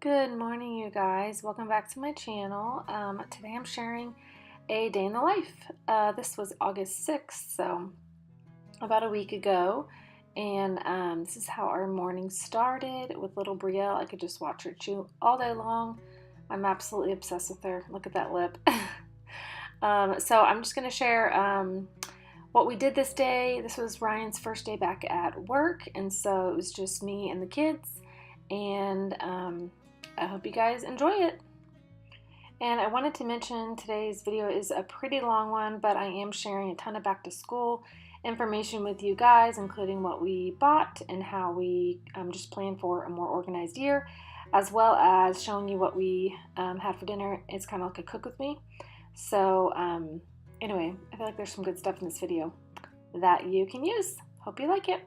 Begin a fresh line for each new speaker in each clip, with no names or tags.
Good morning, you guys. Welcome back to my channel. Today I'm sharing a day in the life. This was August 6th, so about a week ago. And this is how our morning started with little Brielle. I could just watch her chew all day long. I'm absolutely obsessed with her. Look at that lip. So I'm just going to share what we did this day. This was Ryan's first day back at work, and so it was just me and the kids. And I hope you guys enjoy it. And I wanted to mention today's video is a pretty long one, but I am sharing a ton of back to school information with you guys, including what we bought and how we just plan for a more organized year, as well as showing you what we had for dinner. It's kind of like a cook with me. So anyway, I feel like there's some good stuff in this video that you can use. Hope you like it.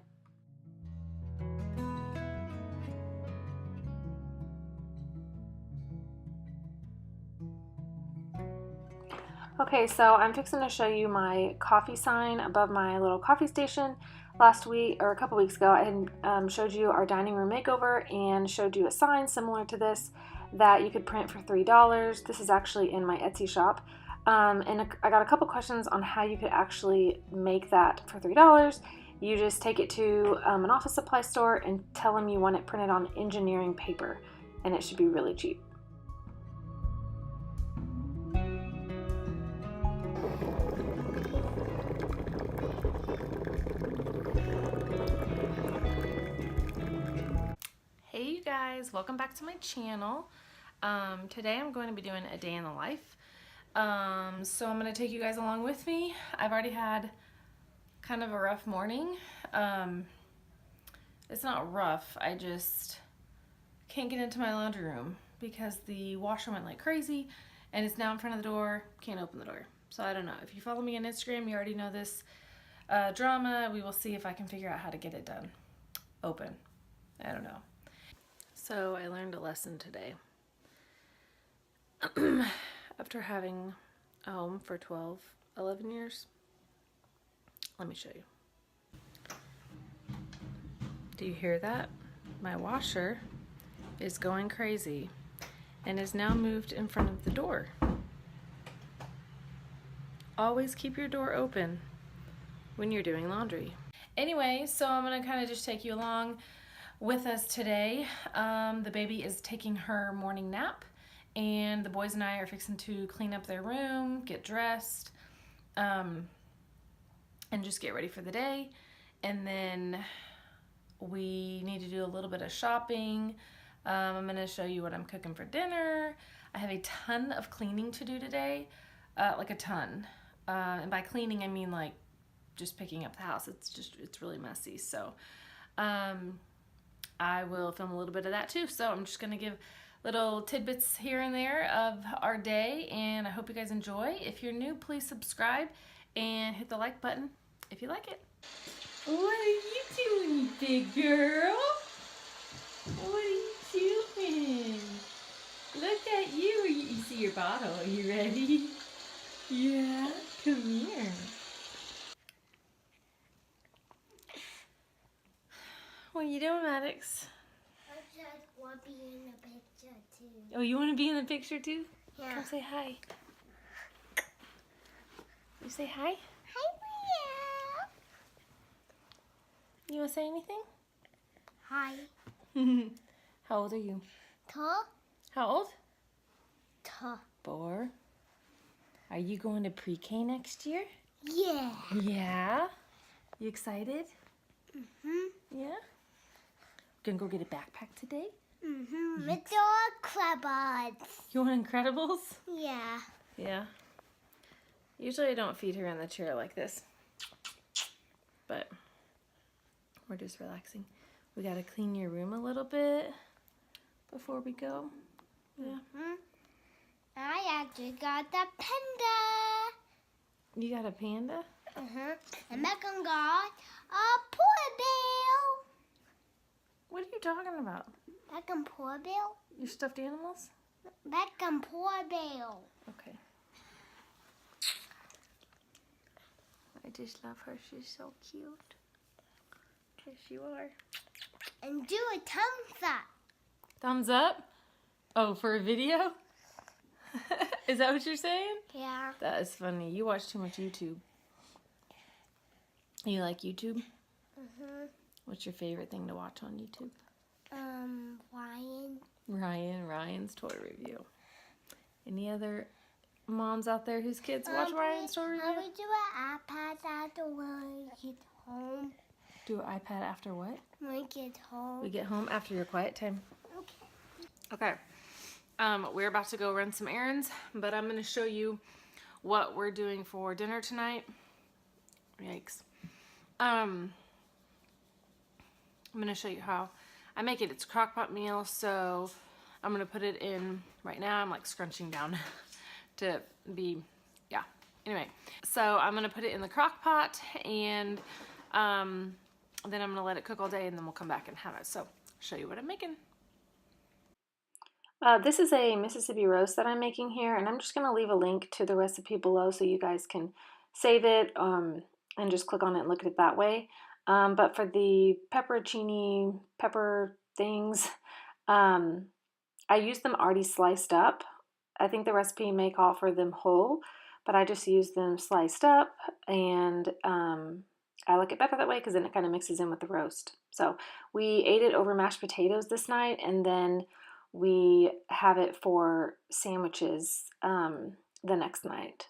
Okay, so I'm fixing to show you my coffee sign above my little coffee station. Last week, or a couple weeks ago, I had showed you our dining room makeover and showed you a sign similar to this that you could print for $3. This is actually in my Etsy shop. And I got a couple questions on how you could actually make that for $3. You just take it to an office supply store and tell them you want it printed on engineering paper, and it should be really cheap. Hey you guys, welcome back to my channel. Today I'm going to be doing a day in the life. So I'm going to take you guys along with me. I've already had kind of a rough morning. It's not rough, I just can't get into my laundry room because the washer went like crazy and it's now in front of the door, can't open the door. So I don't know, if you follow me on Instagram you already know this drama. We will see if I can figure out how to get it done. Open. I don't know. So I learned a lesson today. After having a home for 11 years, let me show you. Do you hear that? My washer is going crazy and is now moved in front of the door. Always keep your door open when you're doing laundry. Anyway, so I'm gonna kind of just take you along with us today. The baby is taking her morning nap and the boys and I are fixing to clean up their room, get dressed, and just get ready for the day. And then we need to do a little bit of shopping. I'm gonna show you what I'm cooking for dinner. I have a ton of cleaning to do today, like a ton. And by cleaning, I mean like just picking up the house. It's really messy. So I will film a little bit of that too. So I'm just gonna give little tidbits here and there of our day, and I hope you guys enjoy. If you're new, please subscribe and hit the like button if you like it. What are you doing, big girl? What are you doing? Look at you. You see your bottle. Are you ready? Yeah, come here. What are you doing, Maddox?
I just want to be in the picture too.
Oh, you want to be in the picture too?
Yeah.
Come say hi. You say hi?
Hi, Brielle.
You want to say anything?
Hi.
How old are you?
Ta.
How old?
Ta.
4. Are you going to pre-K next year?
Yeah.
Yeah? You excited?
Mhm.
Yeah? Gonna go get a backpack today?
Mhm. With your crabbers.
You want Incredibles?
Yeah.
Yeah. Usually I don't feed her in the chair like this, but we're just relaxing. We gotta clean your room a little bit before we go. Yeah.
Mhm. I actually got the panda.
You got a panda?
And Megan got a poor bill.
What are you talking about?
Megan poor bill.
Your stuffed animals?
Megan poor bill.
Okay. I just love her. She's so cute. Yes, you are.
And do a thumbs up.
Thumbs up? Oh, for a video? Is that what you're saying?
Yeah.
That is funny. You watch too much YouTube. You like YouTube? What's your favorite thing to watch on YouTube? Ryan's toy review. Any other moms out there whose kids watch Ryan's toy review?
I would do an iPad after when I get home.
Do an iPad after what?
When I get home.
We get home after your quiet time.
Okay.
Okay. We're about to go run some errands, but I'm going to show you what we're doing for dinner tonight. Yikes. I'm going to show you how I make it. It's a crock pot meal, so I'm going to put it in right now. I'm like scrunching down to be, yeah. Anyway, so I'm going to put it in the crock pot, and then I'm going to let it cook all day, and then we'll come back and have it. So I'll show you what I'm making. This is a Mississippi roast that I'm making here, and I'm just going to leave a link to the recipe below so you guys can save it and just click on it and look at it that way. But for the pepperoncini pepper things, I use them already sliced up. I think the recipe may call for them whole, but I just use them sliced up, and I like it better that way because then it kind of mixes in with the roast. So we ate it over mashed potatoes this night, and then we have it for sandwiches the next night.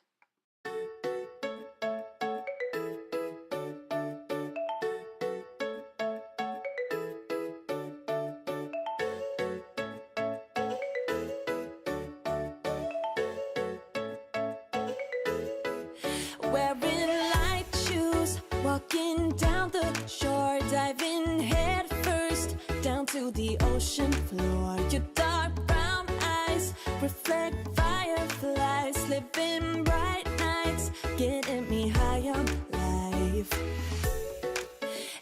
Wearing light shoes, walking down the shore, diving head first down to the ocean floor. Your dark brown eyes reflect fireflies, living bright nights, getting me high on life.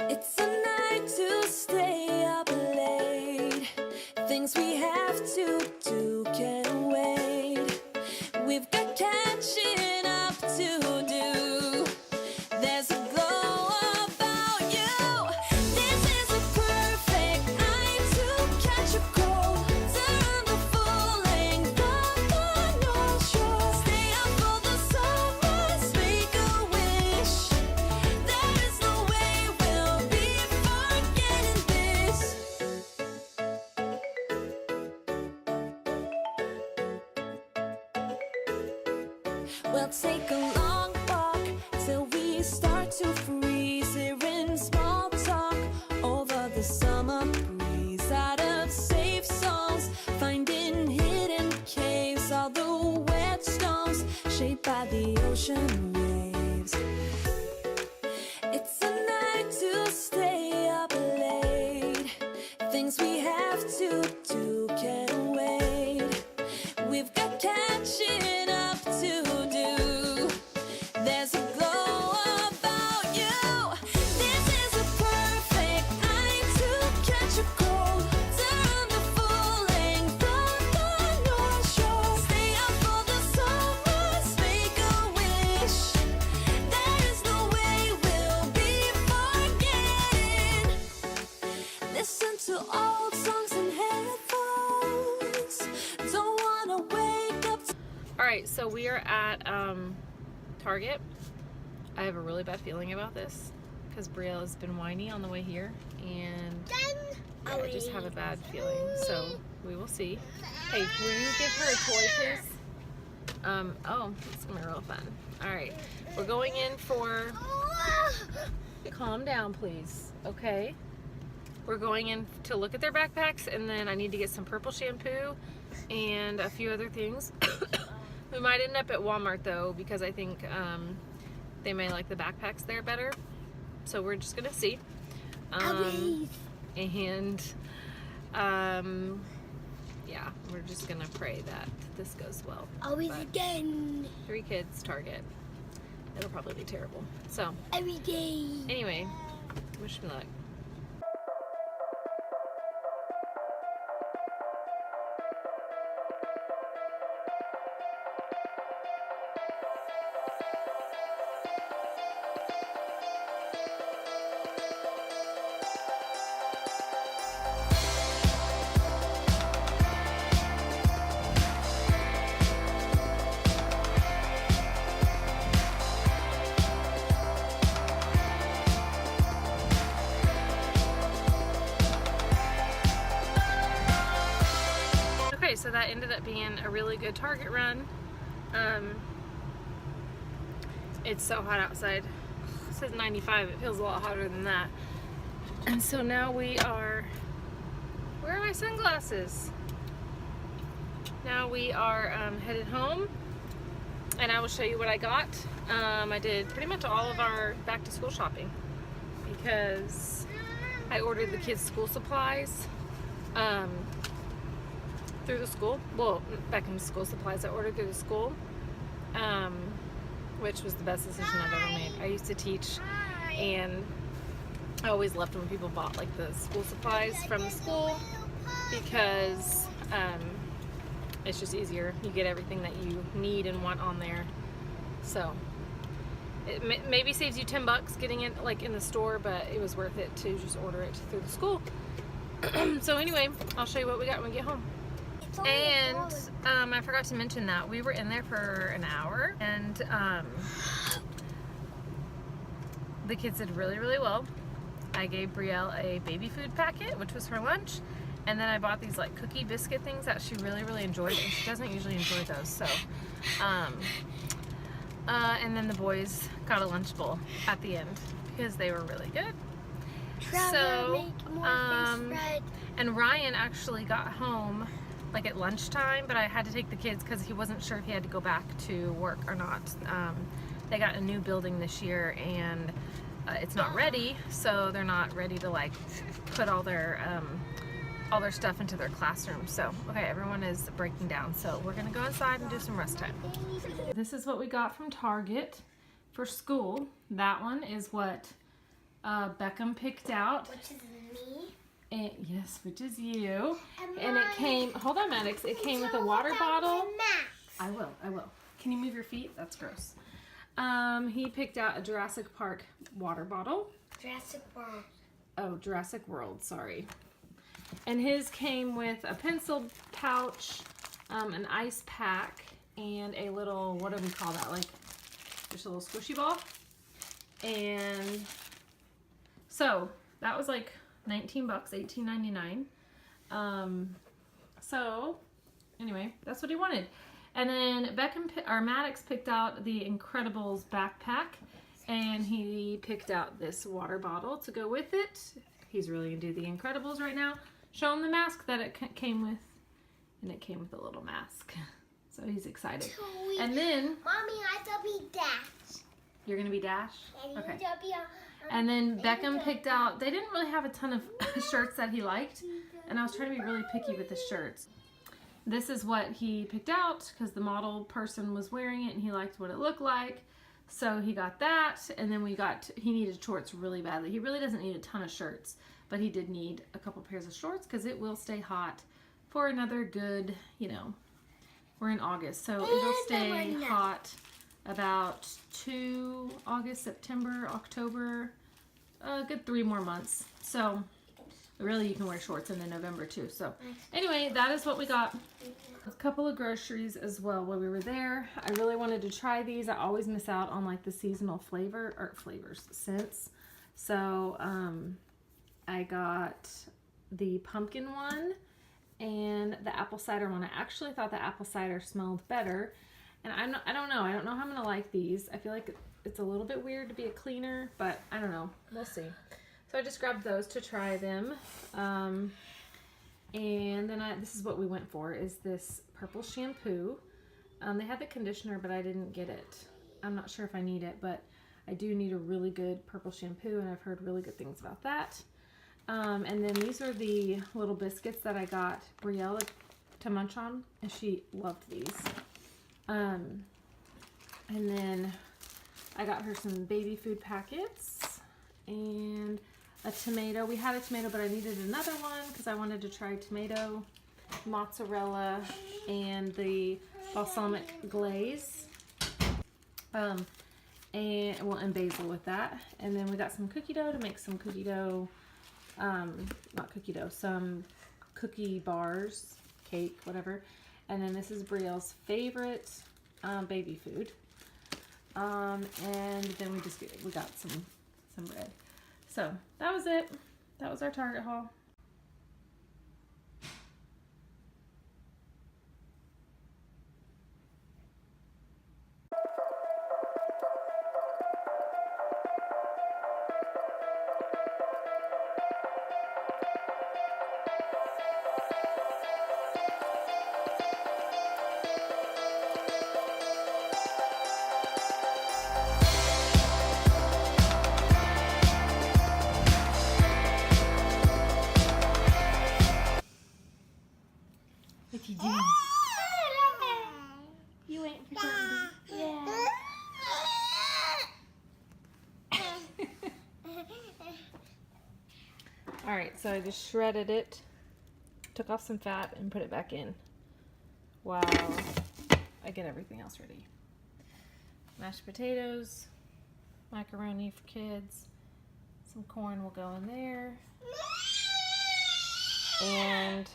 It's a night to stay up late. Things we have to do can't wait. We've got catching up to do. There's a glow about you. This is a perfect night to catch a cold. Turn the full length of the North Shore. Stay up for the sunrise, make a wish. There is no way we'll be forgetting this. We'll take a long walk till we start to freeze. Hearing small talk over the summer breeze. Out of safe zones, finding hidden caves. All the whetstones shaped by the ocean waves. It's a night to stay up late. Things we have to do can't wait. We've got catching up to do. There's a glow about you. This is a perfect night to catch a cold. Turn the full length of the North Shore. Stay up for the sunrise, make a wish. There is no way we'll be forgetting. Listen to old songs in headphones. Don't wanna wake up.
All right, so we are at Target. I have a really bad feeling about this because Brielle has been whiny on the way here, and yeah, I just have a bad feeling. So we will see. Hey, will you give her a toy, please? Oh, it's gonna be real fun. All right, we're going in for. Calm down, please. Okay. We're going in to look at their backpacks, and then I need to get some purple shampoo and a few other things. We might end up at Walmart though, because I think they may like the backpacks there better. So we're just gonna see. Yeah, we're just gonna pray that this goes well.
Always
But
again.
3 kids, Target. It'll probably be terrible. So
Every day.
anyway, wish me luck. ended up being a really good Target run. It's so hot outside. It says 95. It feels a lot hotter than that. And so now we are, where are my sunglasses? Now we are headed home, and I will show you what I got. I did pretty much all of our back to school shopping because I ordered the kids' school supplies through the school. Well, back into school supplies I ordered through the school, which was the best decision I've ever made. I used to teach, and I always loved when people bought like the school supplies from the school because it's just easier. You get everything that you need and want on there. So it maybe saves you $10 getting it like in the store, but it was worth it to just order it through the school. So anyway, I'll show you what we got when we get home. And I forgot to mention that we were in there for an hour, and the kids did really, really well. I gave Brielle a baby food packet, which was her lunch, and then I bought these like cookie biscuit things that she really, really enjoyed, and she doesn't usually enjoy those. So, and then the boys got a lunch bowl at the end because they were really good. So, and Ryan actually got home like at lunchtime, but I had to take the kids because he wasn't sure if he had to go back to work or not. They got a new building this year, and it's not ready, so they're not ready to like put all their stuff into their classroom. So okay, everyone is breaking down, so we're gonna go inside and do some rest time. This is what we got from Target for school. That one is what Beckham picked out.
Which is me.
And, yes, which is you. And it came, hold on Maddox, it came with a water bottle. I will. Can you move your feet? That's gross. He picked out a Jurassic Park water bottle.
Jurassic World.
Oh, Jurassic World, sorry. And his came with a pencil pouch, an ice pack, and a little, what do we call that? Like, just a little squishy ball. And so, that was like $19, $18.99. So, anyway, that's what he wanted. And then Maddox picked out the Incredibles backpack, and he picked out this water bottle to go with it. He's really into the Incredibles right now. Show him the mask that it came with, and it came with a little mask. So he's excited. And then,
Mommy, I have to be Dash.
You're gonna be Dash?
And
Okay.
you have to be
And then Beckham picked out, they didn't really have a ton of shirts that he liked, and I was trying to be really picky with the shirts. This is what he picked out because the model person was wearing it and he liked what it looked like. So he got that, and then he needed shorts really badly. He really doesn't need a ton of shirts, but he did need a couple pairs of shorts because it will stay hot for another good, we're in August, so it'll stay hot about August, September, October, a good 3 more months. So really you can wear shorts in November too. So anyway, that is what we got. A couple of groceries as well while we were there. I really wanted to try these. I always miss out on like the seasonal scents. So I got the pumpkin one and the apple cider one. I actually thought the apple cider smelled better. And I don't know how I'm going to like these. I feel like it's a little bit weird to be a cleaner, but I don't know. We'll see. So I just grabbed those to try them. And then this is what we went for, is this purple shampoo. They had the conditioner, but I didn't get it. I'm not sure if I need it, but I do need a really good purple shampoo, and I've heard really good things about that. And then these are the little biscuits that I got Brielle to munch on, and she loved these. And then I got her some baby food packets and a tomato. We had a tomato, but I needed another one because I wanted to try tomato, mozzarella, and the balsamic glaze. And basil with that. And then we got some cookie dough to make some cookie dough, some cookie bars, cake, whatever. And then this is Brielle's favorite baby food. And then we got some bread. So that was it. That was our Target haul. Alright, so I just shredded it, took off some fat, and put it back in while I get everything else ready. Mashed potatoes, macaroni for kids, some corn will go in there, and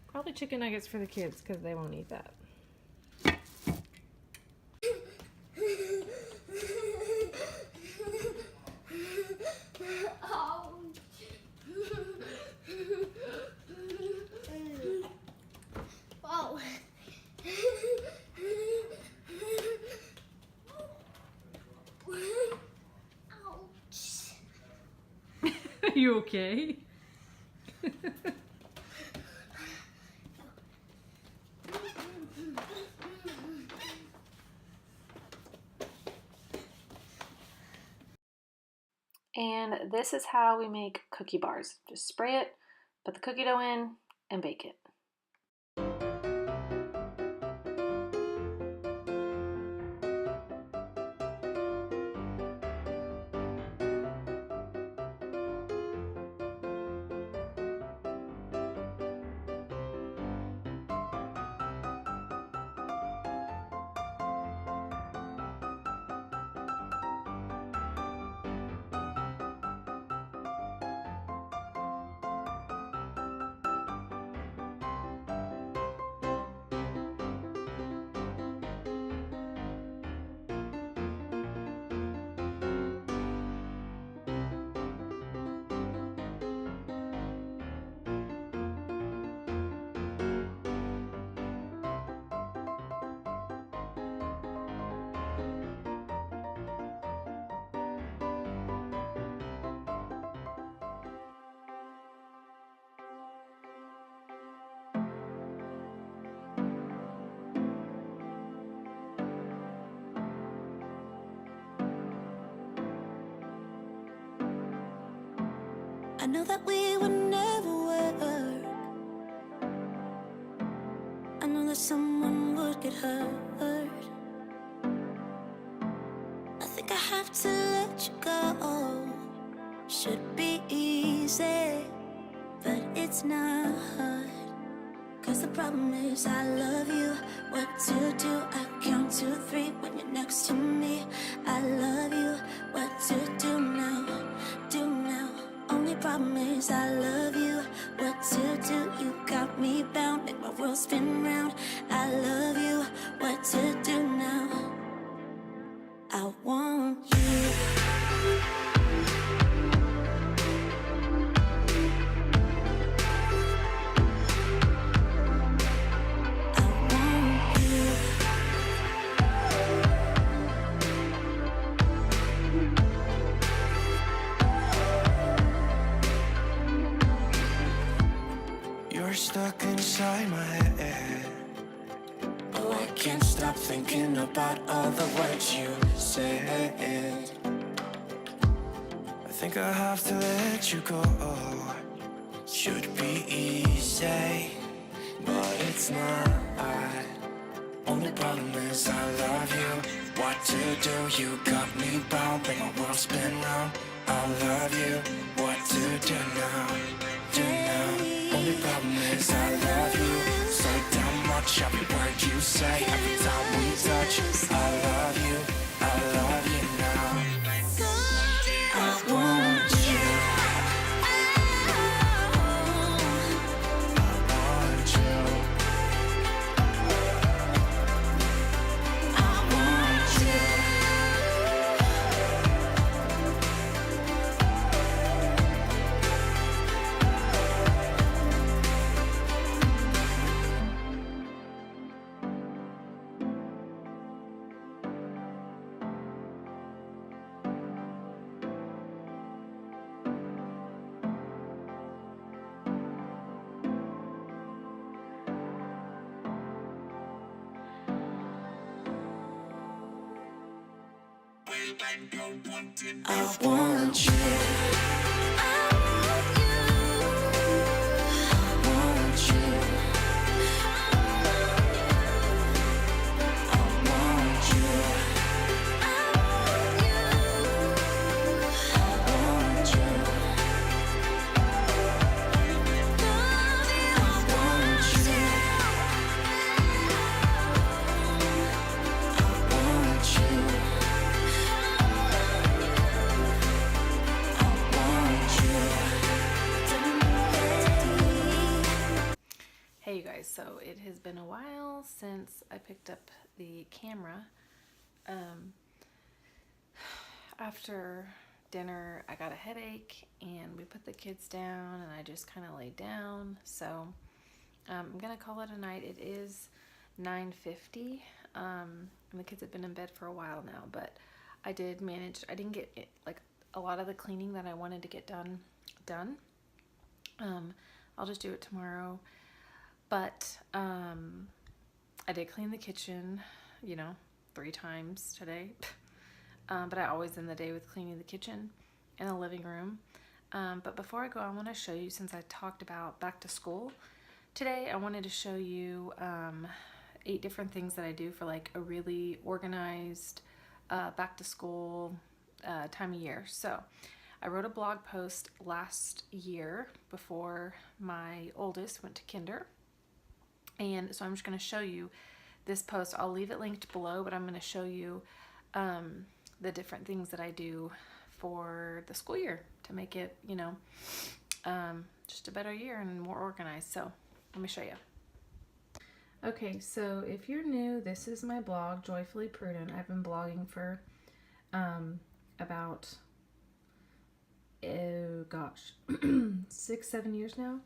probably chicken nuggets for the kids because they won't eat that.
Oh. Ouch.
Are you okay? And this is how we make cookie bars. Just spray it, put the cookie dough in, and bake it.
I know that we would never work. I know that someone would get hurt. I think I have to let you go. Should be easy, but it's not. 'Cause the problem is I love you. What to do? I count to 3 when you're next to me. I love you. What to do now? Do now. Only problem is I love you. What to do? You got me bound. Make my world spin round. I love you. What to do now? I want you.
You're stuck inside my head. Oh, I can't stop thinking about all the words you said. I think I have to let you go. Should be easy, but it's not. Only problem is I love you. What to do? You got me bound. Make my world spin round. I love you. What to do now? Do now. Only problem is I love you so damn much. Every word you say, every time we touch, I love you now. I want you. I want you. I want you. I want you.
so it has been a while since I picked up the camera. After dinner, I got a headache and we put the kids down and I just kind of laid down. So I'm gonna call it a night. It is 9:50, and the kids have been in bed for a while now, but I did manage. I didn't get like a lot of the cleaning that I wanted to get done. I'll just do it tomorrow. But I did clean the kitchen, 3 times today. But I always end the day with cleaning the kitchen and the living room. But before I go, I want to show you, since I talked about back to school today, I wanted to show you 8 different things that I do for like a really organized back to school time of year. So I wrote a blog post last year before my oldest went to kinder. And so I'm just going to show you this post. I'll leave it linked below, but I'm going to show you the different things that I do for the school year to make it, just a better year and more organized. So let me show you. Okay, so if you're new, this is my blog, Joyfully Prudent. I've been blogging for about, 6-7 years now.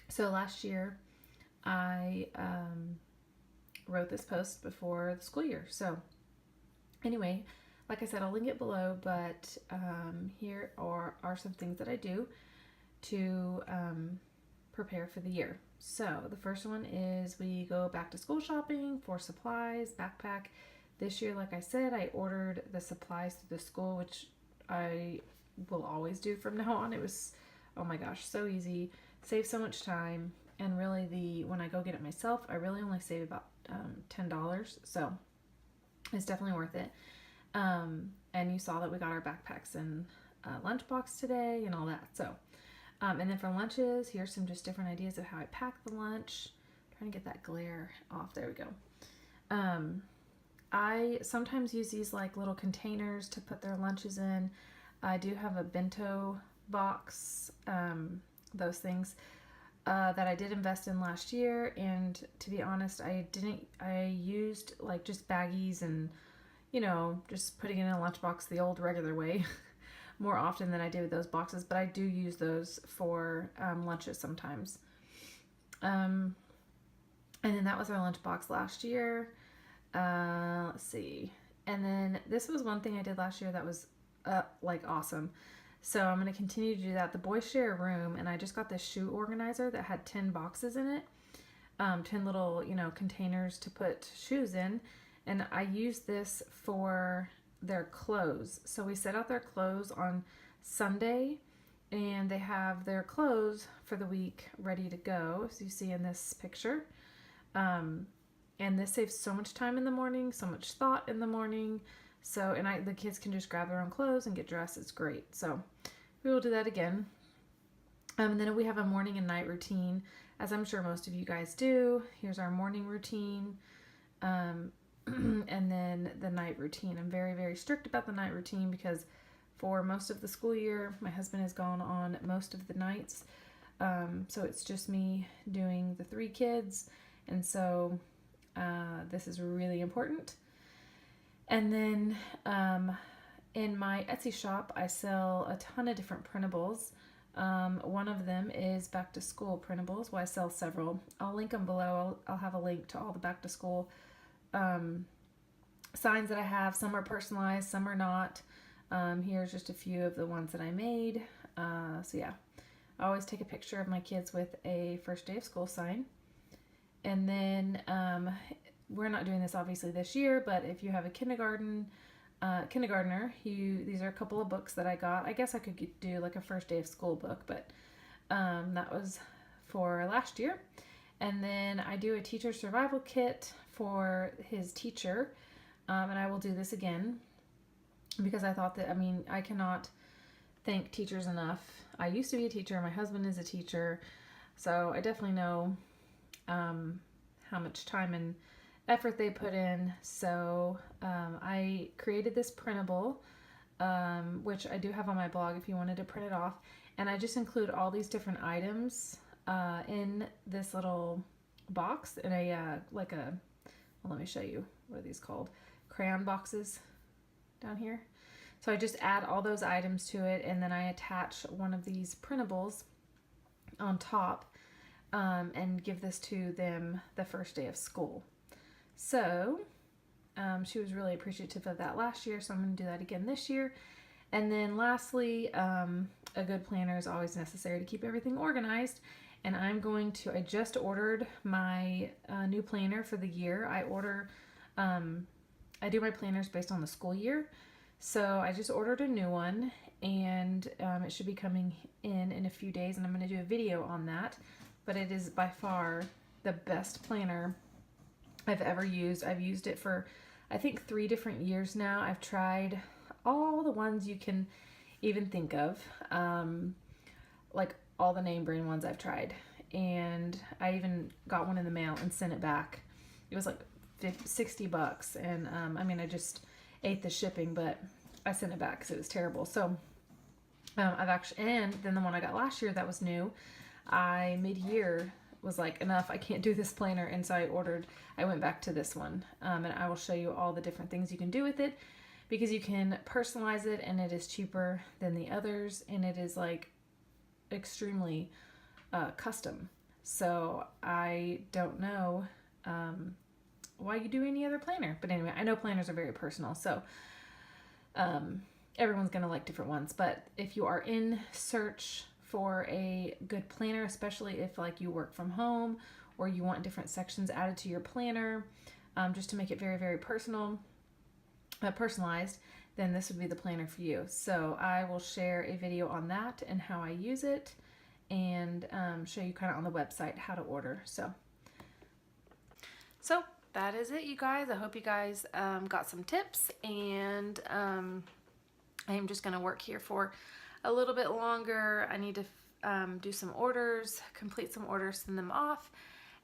So last year I wrote this post before the school year. So anyway, like I said, I'll link it below, but here are some things that I do to prepare for the year. So the first one is we go back to school shopping for supplies, backpack. This year, like I said, I ordered the supplies through the school, which I will always do from now on. It was, oh my gosh, so easy, save so much time, and really when I go get it myself, I really only save about $10, so it's definitely worth it. And you saw that we got our backpacks and lunchbox today and all that. So, and then for lunches, here's some just different ideas of how I pack the lunch. I'm trying to get that glare off. There we go. I sometimes use these like little containers to put their lunches in. I do have a bento box, those things that I did invest in last year, and to be honest, I used like just baggies and just putting it in a lunchbox the old regular way more often than I do with those boxes, but I do use those for lunches sometimes. And then that was our lunchbox last year. Let's see. And then this was one thing I did last year that was like awesome. So I'm going to continue to do that. The boys share a room, and I just got this shoe organizer that had 10 boxes in it. 10 little, containers to put shoes in. And I use this for their clothes. So we set out their clothes on Sunday, and they have their clothes for the week ready to go, as you see in this picture. And this saves so much time in the morning, so much thought in the morning. So, and the kids can just grab their own clothes and get dressed. It's great. So we will do that again. And then we have a morning and night routine, as I'm sure most of you guys do. Here's our morning routine. And then the night routine. I'm very, very strict about the night routine because for most of the school year, my husband has gone on most of the nights. So it's just me doing the 3 kids. And so this is really important. And then in my Etsy shop, I sell a ton of different printables. One of them is back to school printables. Well, I sell several. I'll link them below. I'll have a link to all the back to school signs that I have. Some are personalized, some are not. Here's just a few of the ones that I made. So yeah, I always take a picture of my kids with a first day of school sign. And then we're not doing this obviously this year, but if you have a kindergartner, these are a couple of books that I got. I guess I could do like a first day of school book, but that was for last year. And then I do a teacher survival kit for his teacher, and I will do this again because I thought that, I cannot thank teachers enough. I used to be a teacher. My husband is a teacher, so I definitely know how much time and effort they put in. So I created this printable which I do have on my blog if you wanted to print it off. And I just include all these different items in this little box in a well, let me show you what are these called, crayon boxes down here. So I just add all those items to it, and then I attach one of these printables on top and give this to them the first day of school. So she was really appreciative of that last year, so I'm going to do that again this year. And then lastly, a good planner is always necessary to keep everything organized. And I just ordered my new planner for the year. I do my planners based on the school year. So I just ordered a new one, and it should be coming in a few days, and I'm going to do a video on that. But it is by far the best planner I've ever used. I've used it for, I think, 3 different years now. I've tried all the ones you can even think of, like all the name brand ones I've tried. And I even got one in the mail and sent it back. It was like $60, and I just ate the shipping, but I sent it back because it was terrible. So and then the one I got last year that was new, I mid-year was like, enough, I can't do this planner, and so I went back to this one, and I will show you all the different things you can do with it, because you can personalize it, and it is cheaper than the others, and it is like extremely custom. So I don't know why you do any other planner, but anyway, I know planners are very personal, so everyone's gonna like different ones. But if you are in search for a good planner, especially if like you work from home or you want different sections added to your planner, just to make it very, very personalized, then this would be the planner for you. So I will share a video on that and how I use it, and show you kind of on the website how to order. So that is it, you guys. I hope you guys got some tips, and I'm just going to work here for a little bit longer. I need to do some orders, complete some orders, send them off,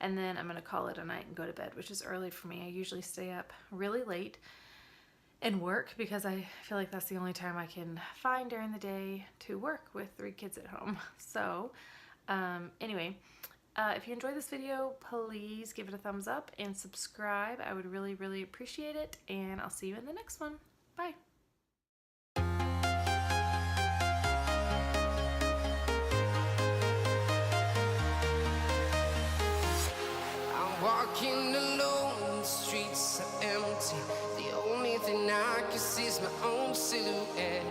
and then I'm going to call it a night and go to bed, which is early for me. I usually stay up really late and work because I feel like that's the only time I can find during the day to work with 3 kids at home. So anyway, if you enjoyed this video, please give it a thumbs up and subscribe. I would really, really appreciate it, and I'll see you in the next one. Bye.
I'm walking alone, the streets are empty. The only thing I can see is my own silhouette.